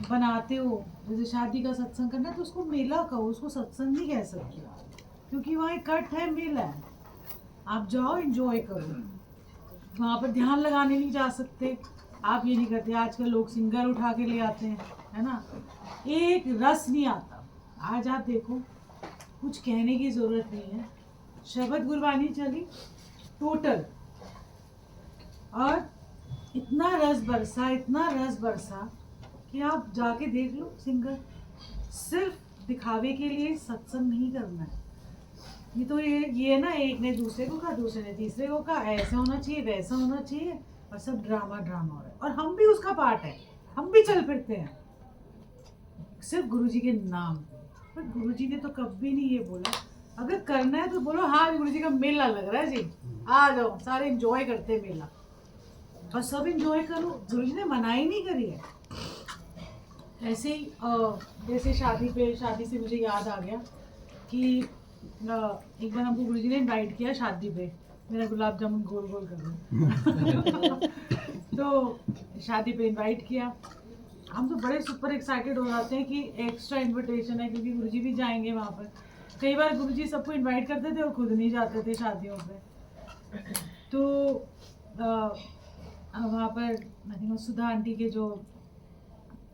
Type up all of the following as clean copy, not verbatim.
बनाते हो, जैसे शादी का सत्संग करना है तो उसको मेला कहो, उसको सत्संग नहीं कह सकते, क्योंकि वहाँ इकट्ठ है, मेला है। आप जाओ एंजॉय करो, वहाँ पर ध्यान लगाने नहीं जा सकते। आप ये नहीं करते, आजकल लोग सिंगर उठा के ले आते हैं, है ना, एक रस नहीं आता। आज आप देखो, कुछ कहने की जरूरत नहीं है, शबद गुरबानी चली टोटल, और इतना रस बरसा, इतना रस बरसा कि आप जाके देख लो। सिंगर सिर्फ दिखावे के लिए सत्संग नहीं करना है। ये तो ये ना, एक ने दूसरे को कहा, दूसरे ने तीसरे को कहा, ऐसा होना चाहिए, वैसा होना चाहिए, और सब ड्रामा ड्रामा हो रहा है, और हम भी उसका पार्ट है, हम भी चल फिरते हैं सिर्फ गुरुजी के नाम पे। पर गुरुजी ने तो कभी नहीं ये बोला, अगर करना है तो बोलो हाँ गुरुजी का मेला लग रहा है जी, आ जाओ सारे एंजॉय करते हैं मेला, बस सब एंजॉय करो। गुरुजी ने मनाही नहीं करी है। ऐसे ही जैसे शादी से मुझे याद आ गया कि एक बार हमको गुरुजी ने इनवाइट किया शादी पे, मेरा गुलाब जामुन गोल गोल कर दो तो शादी पे इनवाइट किया, हम तो बड़े सुपर एक्साइटेड हो जाते हैं कि एक्स्ट्रा इनविटेशन है, क्योंकि गुरुजी भी जाएंगे वहाँ पर। कई बार गुरुजी सबको इनवाइट करते थे और खुद नहीं जाते थे शादियों पे। तो वहाँ पर आई थिंक सुधा आंटी के जो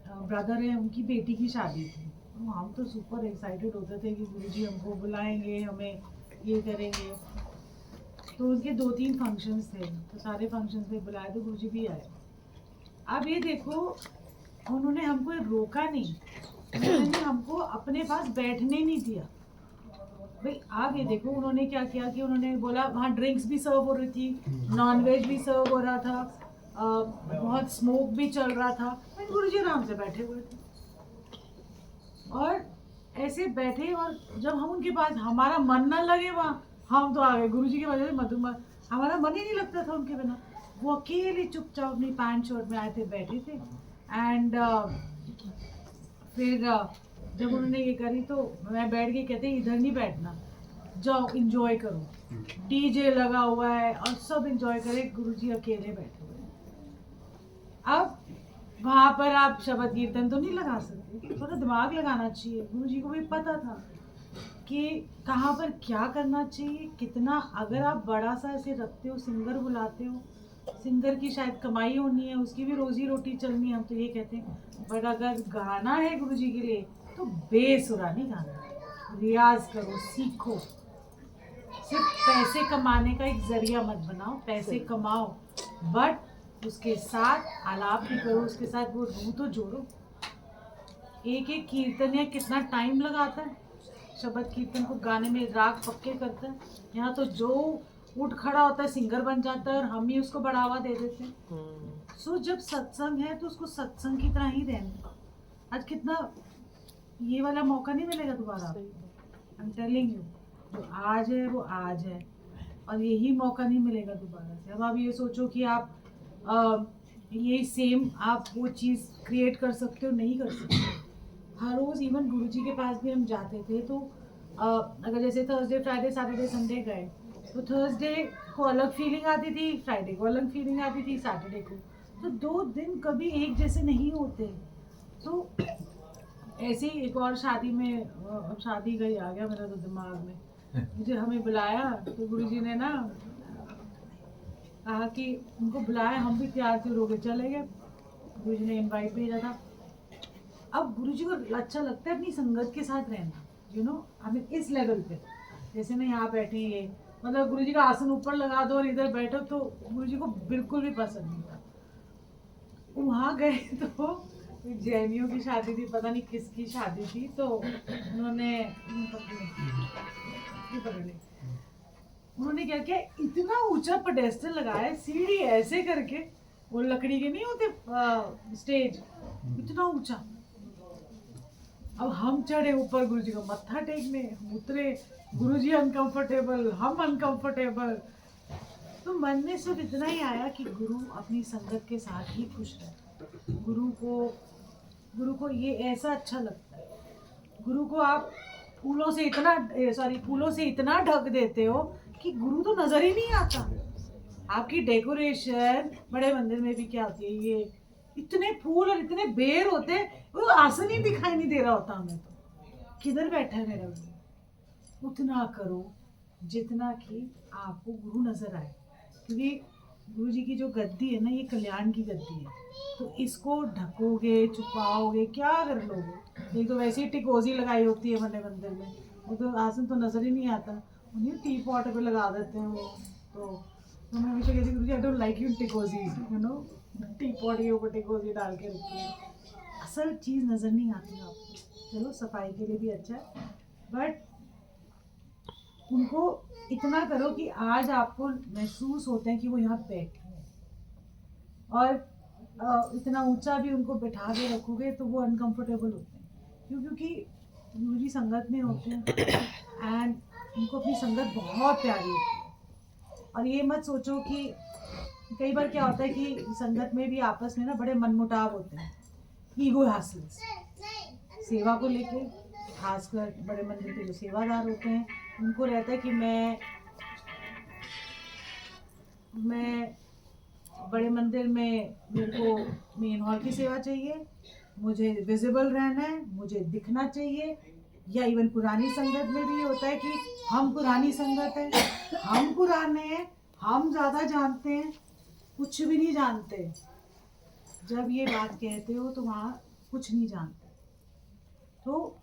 ब्रदर है, उनकी बेटी की शादी थी, तो हम तो सुपर एक्साइटेड होते थे कि गुरुजी हमको बुलाएंगे, हमें ये करेंगे। तो उनके 2-3 फंक्शंस थे, तो सारे फंक्शंस में बुलाए, तो गुरुजी भी आए। अब ये देखो, उन्होंने हमको रोका नहीं, उन्होंने हमको अपने पास बैठने नहीं दिया। भाई आप ये देखो, उन्होंने क्या किया कि उन्होंने बोला, वहाँ ड्रिंक्स भी सर्व हो रही थी, नॉन वेज भी सर्व हो रहा था, बहुत स्मोक भी चल रहा था, गुरुजी आराम से बैठे हुए थे, और ऐसे बैठे, और जब हम उनके पास, हमारा मन ना लगे वहाँ, हम तो आ गए गुरुजी की वजह से मधुमन, हमारा मन ही नहीं लगता था उनके बिना। वो अकेले चुपचाप अपनी पैंट शर्ट में आए थे, बैठे थे, एंड फिर जब उन्होंने ये करी तो मैं बैठ के, कहते इधर नहीं बैठना, जाओ इंजॉय करो, डीजे लगा हुआ है और सब इंजॉय करे, गुरुजी अकेले बैठे हुए हैं। अब वहाँ पर आप शब्द कीर्तन तो नहीं लगा सकते, थोड़ा दिमाग लगाना चाहिए। गुरुजी को भी पता था कि कहाँ पर क्या करना चाहिए, कितना, अगर आप बड़ा सा ऐसे रखते हो, सिंगर बुलाते हो, सिंगर की शायद कमाई होनी है, उसकी भी रोजी रोटी चलनी है, हम तो ये कहते हैं, बट अगर गाना है गुरुजी के लिए तो बेसुरा नहीं गाना, रियाज करो, सीखो। सिर्फ पैसे कमाने का एक जरिया मत बनाओ, पैसे कमाओ बट उसके साथ आलाप भी करो, उसके साथ वो रूह तो जोड़ो। एक एक कीर्तन या कितना टाइम लगाता है, शब्द कीर्तन को गाने में राग पक्के करता है, यहाँ तो जो उठ खड़ा होता है सिंगर बन जाता है, और हम ही उसको बढ़ावा दे देते हैं। सो जब सत्संग है तो उसको सत्संग की तरह ही रहना। आज कितना, ये वाला मौका नहीं मिलेगा दोबारा, आई एम टेलिंग यू, जो आज है वो आज है, और यही मौका नहीं मिलेगा दोबारा से। अब आप ये सोचो कि आप ये सेम आप वो चीज़ क्रिएट कर सकते हो, नहीं कर सकते। हर रोज़ इवन गुरुजी के पास भी हम जाते थे, तो अगर जैसे थर्सडे फ्राइडे सैटरडे संडे गए, तो थर्सडे को अलग फीलिंग आती थी, फ्राइडे को अलग फीलिंग आती थी, सैटरडे को, तो 2 दिन कभी एक जैसे नहीं होते। तो ऐसे ही एक और शादी में, अब शादी का ही आ गया मेरा तो दिमाग में, मुझे हमें बुलाया, तो गुरुजी ने ना कहा कि उनको बुलाया, हम भी तैयार थे, रोके चले गए, गुरुजी ने इनवाइट भेजा था। अब गुरुजी को अच्छा लगता है अपनी संगत के साथ रहना, यू नो, हमें इस लेवल पे, जैसे मैं यहाँ बैठी, ये मतलब गुरुजी का आसन ऊपर लगा दो और इधर बैठो, तो गुरुजी को बिल्कुल भी पसंद नहीं था। वहाँ गए तो जैनियों की शादी थी, पता नहीं किसकी शादी थी, तो उन्होंने उन्होंने क्या किया, इतना ऊंचा पेडेस्टल लगाया, सीढ़ी ऐसे करके, वो लकड़ी के नहीं होते स्टेज, इतना ऊंचा। अब हम चढ़े ऊपर गुरुजी को मत्था टेकने, उतरे, गुरुजी अनकंफर्टेबल, हम अनकंफर्टेबल। तो मन में सिर्फ इतना ही आया कि गुरु अपनी संगत के साथ ही खुश रहे। गुरु को ये ऐसा अच्छा लगता है। गुरु को आप फूलों से इतना ढक देते हो कि गुरु तो नजर ही नहीं आता। आपकी डेकोरेशन बड़े मंदिर में भी क्या होती है, ये इतने फूल और इतने बेर होते हैं, वो आसन ही दिखाई नहीं दे रहा होता हमें, तो किधर बैठा है मेरा गुरु। उतना करो जितना कि आपको गुरु नजर आए, क्योंकि गुरु जी की जो गद्दी है ना, ये कल्याण की गद्दी है, तो इसको ढकोगे छुपाओगे क्या कर लोगे। एक तो वैसे ही टिकोजी लगाई होती है मैंने मंदिर में, वो तो आसन तो नजर ही नहीं आता, उन्हें टी पॉट पे लगा देते हैं वो। तो मैं हमेशा कहती Guru ji I don't like you tea cosy, you know, teapot के ऊपर टिकोजी डाल के रखी है, असल चीज़ नज़र नहीं आती आपको। चलो सफाई के लिए भी अच्छा है, बट उनको इतना करो कि आज आपको महसूस होता है कि वो यहाँ बैठे हैं, और इतना ऊंचा भी उनको बैठा के रखोगे तो वो अनकंफर्टेबल होते हैं। क्योंकि गुरु जी संगत में होते हैं एंड उनको अपनी संगत बहुत प्यारी होती है। और ये मत सोचो कि कई बार क्या होता है कि संगत में भी आपस में ना बड़े मनमुटाव होते हैं, ईगो हासिल्स, सेवा को लेके, खासकर बड़े मंदिर के जो सेवादार होते हैं उनको रहता है कि मैं बड़े मंदिर में मेरे को मेन हॉल की सेवा चाहिए, मुझे विजिबल रहना है, मुझे दिखना चाहिए। या इवन पुरानी संगत में भी होता है कि हम पुरानी संगत है, हम पुराने हैं, हम ज़्यादा जानते हैं, कुछ भी नहीं जानते। जब ये बात कहते हो तो वहाँ कुछ नहीं जानते, तो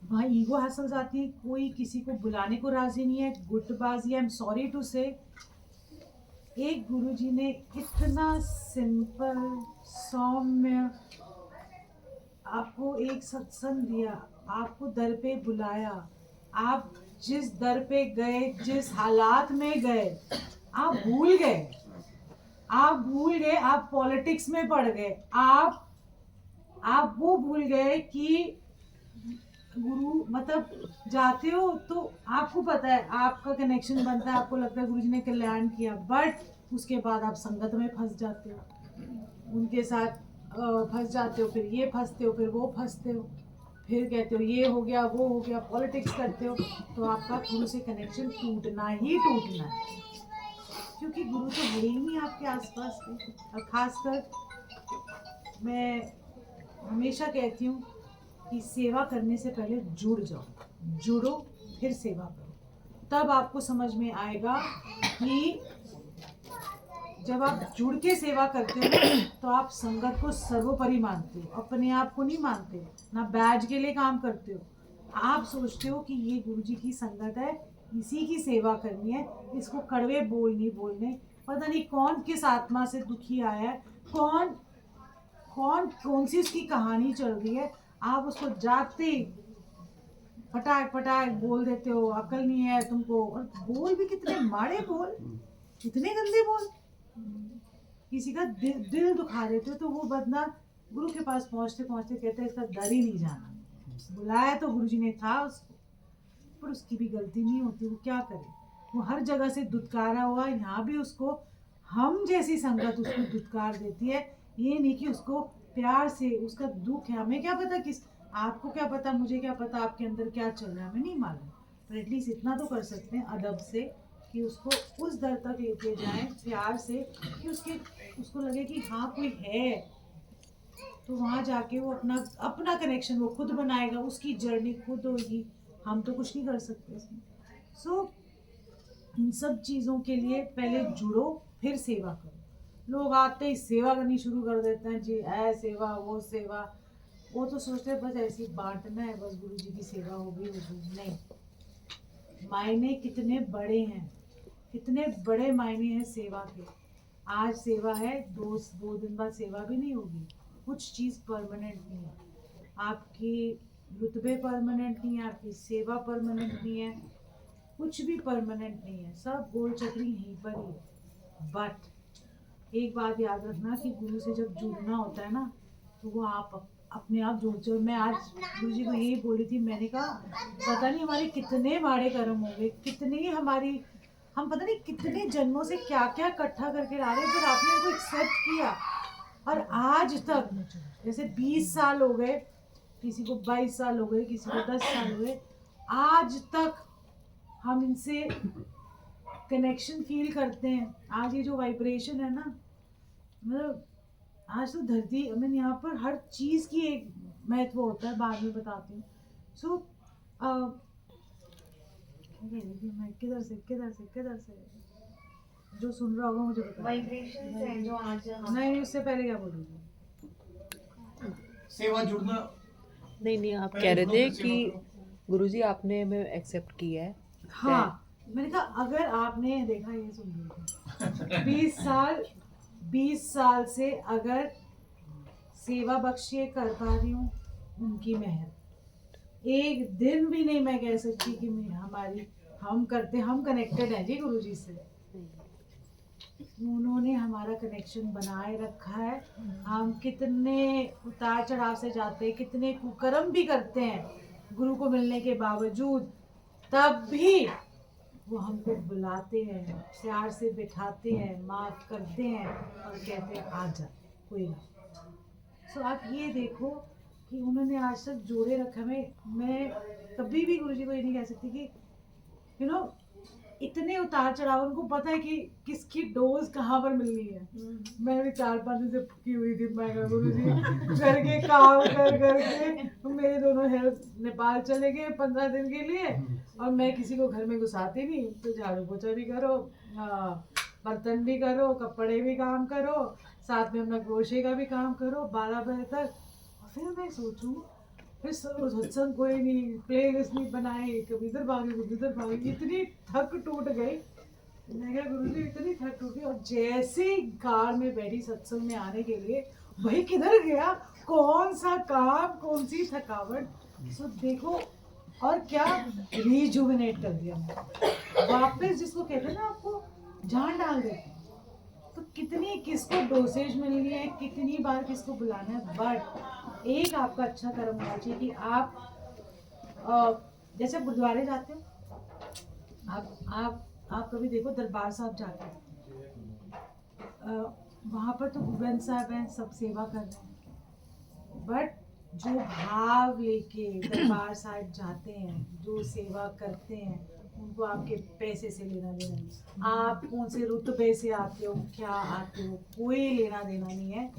वहाँ ईगो हासिल आती है, कोई किसी को बुलाने को राजी नहीं है, गुटबाजी। आई एम सॉरी टू से, एक गुरुजी ने इतना सिंपल सौम्य आपको एक सत्संग दिया, आपको दर पे बुलाया, आप जिस दर पे गए, जिस हालात में गए, आप भूल गए, आप पॉलिटिक्स में पड़ गए, आप वो भूल गए कि गुरु मतलब जाते हो तो आपको पता है आपका कनेक्शन बनता है, आपको लगता है गुरु जी ने कल्याण किया, बट उसके बाद आप संगत में फंस जाते हो, उनके साथ फंस जाते हो, फिर ये फंसते हो, फिर वो फंसते हो, फिर कहते हो ये हो गया वो हो गया, पॉलिटिक्स करते हो, तो आपका गुरु से कनेक्शन टूटना ही टूटना है, क्योंकि गुरु तो है ही नहीं आपके आसपास के। और खासकर मैं हमेशा कहती हूँ कि सेवा करने से पहले जुड़ जाओ, जुड़ो फिर सेवा करो, तब आपको समझ में आएगा कि जब आप जुड़ के सेवा करते हो तो आप संगत को सर्वोपरि मानते हो, अपने आप को नहीं मानते हो, ना बैज के लिए काम करते हो, आप सोचते हो कि ये गुरु जी की संगत है, इसी की सेवा करनी है, इसको कड़वे बोल नहीं बोलने, पता नहीं कौन किस आत्मा से दुखी आया है, कौन सी उसकी कहानी चल रही है, आप उसको जाते फटाक फटाक बोल देते हो, अकल नहीं है तुमको। और बोल भी कितने माड़े बोल, कितने गंदे बोल, किसी का दिल दुखा देते हो, तो वो बंदा गुरु के पास पहुंचते पहुंचते कहता है इसका दर ही नहीं जाना, बुलाया तो गुरु जी ने था उसको, पर उसकी भी गलती नहीं होती, वो क्या करे, वो हर जगह से दुत्कारा हुआ, यहाँ भी उसको हम जैसी संगत उसको दुत्कार देती है। ये नहीं कि उसको प्यार से, उसका दुख है, हमें क्या पता किस, आपको क्या पता, मुझे क्या पता आपके अंदर क्या चल रहा है, हमें नहीं मालूम, पर एटलीस्ट इतना तो कर सकते हैं अदब से कि उसको उस दर तक लेके जाएं प्यार से, कि उसको लगे कि हाँ कोई है, तो वहाँ जाके वो अपना कनेक्शन वो खुद बनाएगा, उसकी जर्नी खुद होगी, हम तो कुछ नहीं कर सकते इसमें। सो इन सब चीज़ों के लिए पहले जुड़ो फिर सेवा करो। लोग आते ही सेवा करनी शुरू कर देते हैं, जी है सेवा वो सेवा, वो तो सोचते हैं बस ऐसे बांटना है, बस गुरु जी की सेवा होगी। नहीं, मायने कितने बड़े हैं, कितने बड़े मायने हैं सेवा के। आज सेवा है, दो दिन बाद सेवा भी नहीं होगी, कुछ चीज़ परमानेंट नहीं है, आपकी रुतबे परमानेंट नहीं है, आपकी सेवा परमानेंट नहीं है, कुछ भी परमानेंट नहीं है, सब गोल चक्री यहीं पर ही है। बट एक बात याद रखना कि गुरु से जब जुड़ना होता है ना, तो वो आप अपने आप जुड़ जाओ। मैं आज गुरु जी को यही बोली थी, मैंने कहा पता नहीं हमारे कितने माड़े कर्म हो गए, कितनी हमारी, हम पता नहीं कितने जन्मों से क्या क्या इकट्ठा करके ला रहे, पर आपने उनको एक्सेप्ट किया, और आज तक जैसे 20 साल हो गए, किसी को 22 साल हो गए, किसी को 10 साल हुए, आज तक हम इनसे कनेक्शन फील करते हैं। आज ये जो वाइब्रेशन है ना, मतलब आज तो धरती, आई मीन यहाँ पर हर चीज़ की एक महत्व होता है, बाद में बताती हूँ। सो मैं किधर से जो सुन रहा होगा मुझे बता। वाइब्रेशंस हैं जो आज हम नहीं, उससे पहले क्या बोलूँगी? सेवा जुड़ना। नहीं आप कह रहे थे कि गुरुजी आपने हमें एक्सेप्ट किया है। हाँ, मैंने कहा अगर आपने देखा, ये सुन रही 20 साल से अगर सेवा बख्शिए कर पा रही हूँ, उनकी मेहर। एक दिन भी नहीं मैं कह सकती कि हम कनेक्टेड हैं जी गुरुजी से। उन्होंने हमारा कनेक्शन बनाए रखा है। हम कितने उतार चढ़ाव से जाते हैं, कितने कुकर्म भी करते हैं गुरु को मिलने के बावजूद, तब भी वो हमको बुलाते हैं, प्यार से बिठाते हैं, माफ करते हैं और कहते हैं आ जा, कोई ना। सो आप ये देखो कि उन्होंने आज तक जोड़े रखा। मैं कभी भी गुरुजी को ये नहीं कह सकती कि यू नो इतने उतार चढ़ाव, उनको पता है कि किसकी डोज कहाँ पर मिलनी है। मैं भी 4-5 दिन से फुकी हुई थी, मैं कहा गुरुजी घर के काम कर मेरे दोनों हेल्थ नेपाल चले गए 15 दिन के लिए, और मैं किसी को घर में घुसाती नहीं, तो झाड़ू पोछा भी करो, बर्तन भी करो, कपड़े भी काम करो, साथ में अपना क्रोशे का भी काम करो 12 बजे तक। और फिर मैं सोचूं, फिर सत्संग कोई नहीं, प्ले लिस्ट नहीं बनाई, कभी इधर भागी कभी उधर भागी, इतनी थक टूट गई। मैं कहा गुरुजी इतनी थक टूट गई, और जैसे ही कार में बैठी सत्संग में आने के लिए, भाई किधर गया, कौन सा काम, कौन सी थकावट। सो देखो, और क्या रिजुविनेट कर दिया मैं वापस, जिसको कहते हैं ना आपको जान डाल देते हैं। तो कितनी किसको डोसेज मिलनी है, कितनी बार किसको बुलाना है, बट एक आपका अच्छा कर्म होना चाहिए कि आप जैसे गुरुद्वारे जाते हो, आप कभी देखो दरबार साहब जाते हो, वहाँ पर तो गोविंद साहब हैं, सब सेवा कर रहे हैं, बट जो भाव लेके दरबार साहब जाते हैं, जो सेवा करते हैं, उनको आपके पैसे से लेना देना नहीं, आप कौन से रुतबे से आते हो, क्या आते हो, कोई लेना देना नहीं है।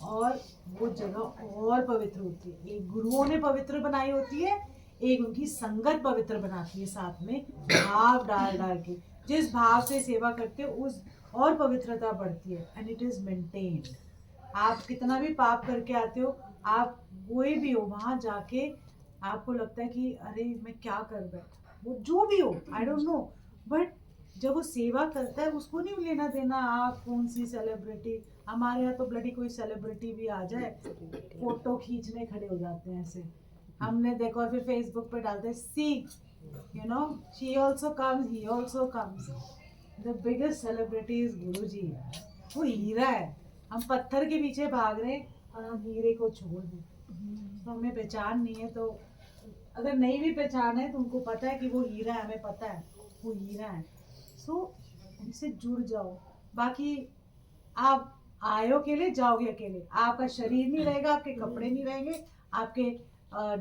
और वो जगह और पवित्र होती है, एक गुरुओं ने पवित्र बनाई होती है, एक उनकी संगत पवित्र बनाती है, साथ में भाव डाल डाल के जिस भाव से सेवा करते हो उस और पवित्रता बढ़ती है, एंड इट इज मेंटेन्ड। आप कितना भी पाप करके आते हो, आप कोई भी हो, वहां जाके आपको लगता है कि अरे मैं क्या कर बैठा, वो जो भी हो, आई डोंट नो, बट जब वो सेवा करता है उसको नहीं लेना देना आप कौन सी सेलिब्रिटी। हमारे यहाँ तो ब्लडी कोई सेलिब्रिटी भी आ जाए, फोटो खींचने खड़े हो जाते हैं ऐसे, हमने देखो, और फिर फेसबुक पे डालते हैं, see you know she also comes, he also comes. The biggest celebrity is Guruji. वो हीरा है, हम पत्थर के पीछे भाग रहे हैं और हम हीरे को छोड़ दें। तो हमें पहचान नहीं है, तो अगर नहीं भी पहचान है तो उनको पता है कि वो हीरा है, हमें पता है वो हीरा है। सो उनसे जुड़ जाओ। बाकी आप आए हो अकेले, जाओगे अकेले, आपका शरीर नहीं रहेगा, आपके कपड़े नहीं रहेंगे, आपके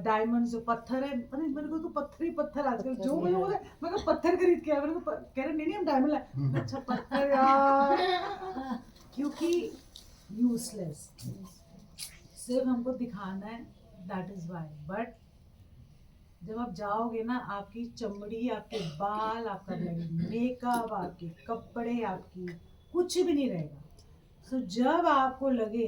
डायमंड जो पत्थर है, अरे मेरे को तो पत्थर ही पत्थर आजकल जो मैं बोला, मैं को पत्थर खरीद के आया, मेरे को कह रहे नहीं हम डायमंड लाए, अच्छा पत्थर यार, क्योंकि यूजलेस, सिर्फ हमको दिखाना है, दैट इज वाई। बट जब आप जाओगे ना, आपकी चमड़ी, आपके बाल, आपका मेकअप, आपके कपड़े, आपकी कुछ भी नहीं रहेगा। सो जब आपको लगे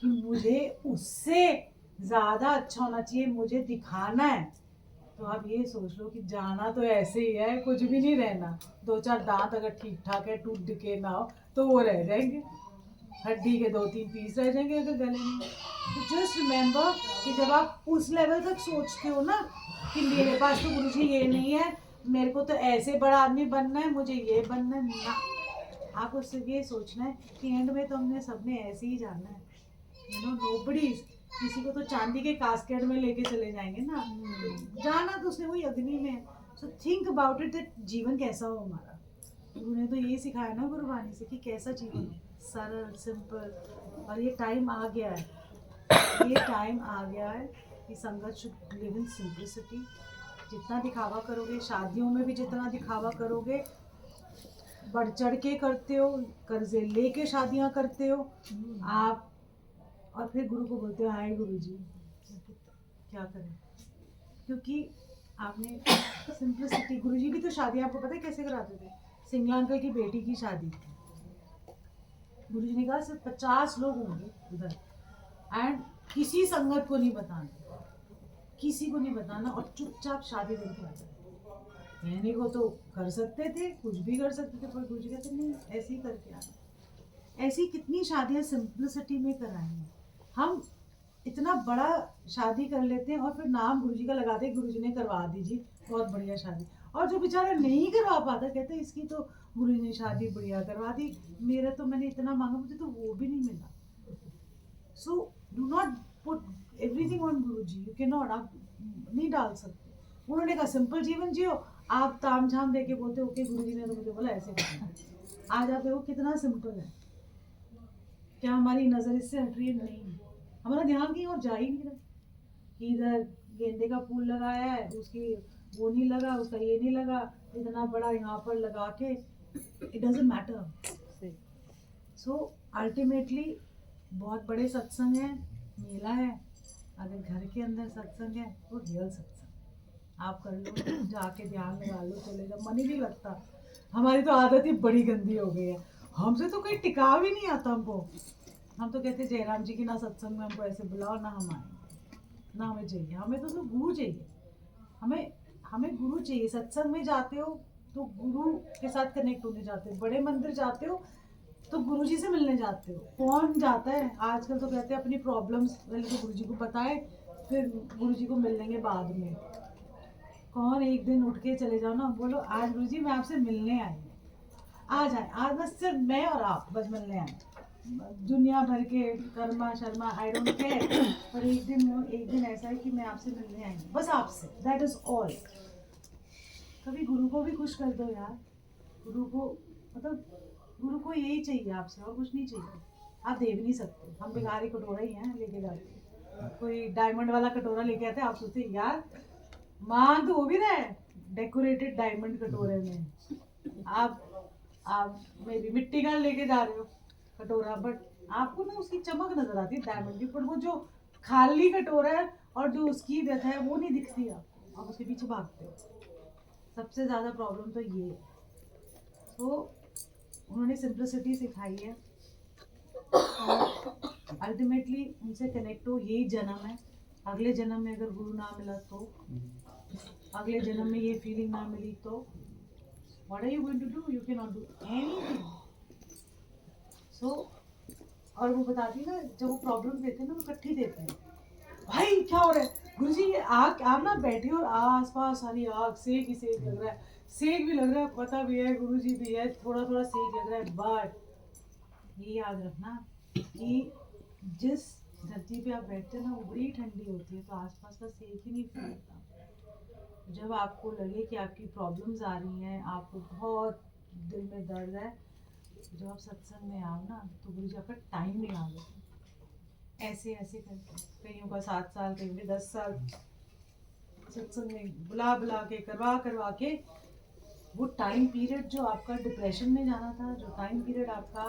कि मुझे उससे ज़्यादा अच्छा होना चाहिए, मुझे दिखाना है, तो आप ये सोच लो कि जाना तो ऐसे ही है, कुछ भी नहीं रहना। 2-4 दांत अगर ठीक ठाक है, टूट के ना हो तो वो रह जाएंगे, हड्डी के 2-3 पीस रह जाएंगे अगर गले में। तो जस्ट रिमेंबर कि जब आप उस लेवल तक सोचते हो ना कि मेरे पास तो गुरुजी ये नहीं है, मेरे को तो ऐसे बड़ा आदमी बनना है, मुझे ये बनना है ना, आप उससे ये सोचना है कि एंड में तो हमने सबने ऐसे ही जाना है, यू नो नोबडी। किसी को तो चांदी के कास्केट में लेके चले जाएंगे ना, जाना तो उसने वही अग्नि में। So think about it, that जीवन कैसा हो हमारा। उन्होंने तो यही सिखाया ना गुरुवाणी से कि कैसा जीवन हो, सरल, सिंपल। और ये टाइम आ गया है, ये टाइम आ गया है कि संगत शुड लिव इन सिंपलिसिटी। जितना दिखावा करोगे, शादियों में भी जितना दिखावा करोगे, बढ़ चढ़ के करते हो, कर्जे लेके शादियां करते हो, आप और फिर गुरु को बोलते हो हाय गुरु जी, क्या करें, क्योंकि आपने सिंपलिसिटी। गुरु जी भी तो शादी आपको पता है कैसे कराते थे? सिंगला अंकल की बेटी की शादी थी, गुरु जी ने कहा सिर्फ 50 लोग होंगे उधर, एंड किसी संगत को नहीं बताना, किसी को नहीं बताना, और चुपचाप शादी करके आ जाए। कहने को तो कर सकते थे, कुछ भी कर सकते थे, पर गुरु जी कहते नहीं, ऐसे ही करके आना। ऐसी कितनी शादियां सिंपलिसिटी में कराई हैं हम। इतना बड़ा शादी कर लेते हैं और फिर नाम गुरु जी का लगाते हैं, गुरु जी ने करवा दी जी, बहुत बढ़िया शादी। और जो बेचारा नहीं करवा पाता कहते इसकी तो गुरु जी ने शादी बढ़िया करवा दी, मेरा तो मैंने इतना मांगा, मुझे तो वो भी नहीं मिला। So do not put everything on Guru ji, you can not, आप नहीं डाल सकते। उन्होंने कहा सिंपल जीवन जियो, आप ताम झाम दे के बोलते ओके गुरु जी ने तो मुझे बोला ऐसे करना है। आज आप देखो कितना सिंपल है, क्या हमारी नजर इससे हट रही है? नहीं, हमारा ध्यान कहीं और जा ही नहीं रहा कि इधर गेंदे का फूल लगाया है, उसकी वो नहीं लगा, उसका ये नहीं लगा, इतना बड़ा यहाँ पर लगा के, it doesn't matter. So ultimately बहुत बड़े सत्संग है, मेला है, अगर घर के अंदर सत्संग है तो रियल सत्संग आप कर लो, जाके ध्यान लगा लो, चले जाओ, मन ही नहीं लगता। हमारी तो आदत ही बड़ी गंदी हो गई है, हमसे तो कोई टिकाव ही नहीं आता हमको। हम तो कहते जयराम जी की ना सत्संग में हमको ऐसे बुलाओ, ना हम आए, ना हमें चाहिए, हमें तो सिर्फ गुरु चाहिए, हमें गुरु चाहिए। सत्संग में जाते हो तो गुरु के साथ कनेक्ट होने जाते हो, बड़े मंदिर जाते हो तो गुरु जी से मिलने जाते हो। कौन जाता है आजकल? तो कहते हैं अपनी प्रॉब्लम्स पहले तो गुरु जी को बताए, फिर गुरु जी को मिल लेंगे बाद में। कौन एक दिन उठ के चले जाओ ना, बोलो आज गुरु जी मैं आपसे मिलने आई हूँ, आ जाए, आज बस सिर्फ मैं और आप बस मिलने आए, दुनिया भर के Karma Sharma I don't care, पर एक दिन ऐसा है कि मैं आपसे मिलने आई हूँ, बस आपसे, दैट इज ऑल। कभी गुरु को भी खुश कर दो यार, गुरु को मतलब गुरु को यही चाहिए आपसे, और कुछ नहीं चाहिए। आप दे भी नहीं सकते, हम भिखारी कटोरा ही हैं लेके जाते, कोई डायमंड वाला कटोरा लेके आते, आप सोचते यार मांग तो वो भी रहे डेकोरेटेड डायमंड कटोरे में, आप मे भी मिट्टी का लेके जा रहे हो कटोरा, बट आपको ना उसकी चमक नजर आती है डायमंड की, पर वो जो खाली कटोरा है और जो उसकी व्यथा है वो नहीं दिखती, आप उसके पीछे भागते हो। सबसे ज्यादा प्रॉब्लम तो ये है। तो उन्होंने सिंपलिसिटी सिखाई है, और अल्टीमेटली उनसे कनेक्ट हो, यही जन्म है। अगले जन्म में अगर गुरु ना मिला तो, अगले जन्म में ये फीलिंग ना मिली तो, what are you going to do? You can not do anything. So और वो बताती ना, जब वो प्रॉब्लम देते हैं ना, वो इकट्ठी देते हैं, भाई क्या हो रहा है गुरुजी, आग आप ना बैठे हो, आस पास सारी आग, सेक ही सेक लग रहा है, सेक भी लग रहा है, पता भी है गुरुजी भी है, थोड़ा थोड़ा सेक लग रहा है, बट ये याद रखना कि जिस धरती पे आप बैठते हैं ना वो बड़ी ठंडी होती है, तो आसपास का सेक ही नहीं फैलता। जब आपको लगे कि आपकी प्रॉब्लम्स आ रही हैं, आपको बहुत दिल में दर्द है, जब आप सत्संग में आओ ना तो गुरु जी आपका टाइम निकाल देते, ऐसे ऐसे करके, कईयों का 7 साल, कईयों के 10 साल सत्संग में बुला बुला के, करवा के, वो टाइम पीरियड जो आपका डिप्रेशन में जाना था, जो टाइम पीरियड आपका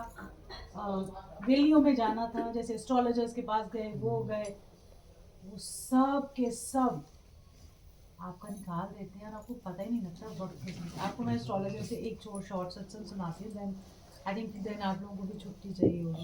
वेलियों में जाना था, जैसे एस्ट्रोलॉजर्स के पास गए, वो गए, वो सब के सब आपका निकाल देते हैं और आपको पता ही नहीं लगता वक्त के। आपको मैं एस्ट्रोलॉजर से एक शॉर्ट सत्संग सुनाती हूँ, देन आई थिंक देन आप लोगों को भी छुट्टी चाहिए होगी।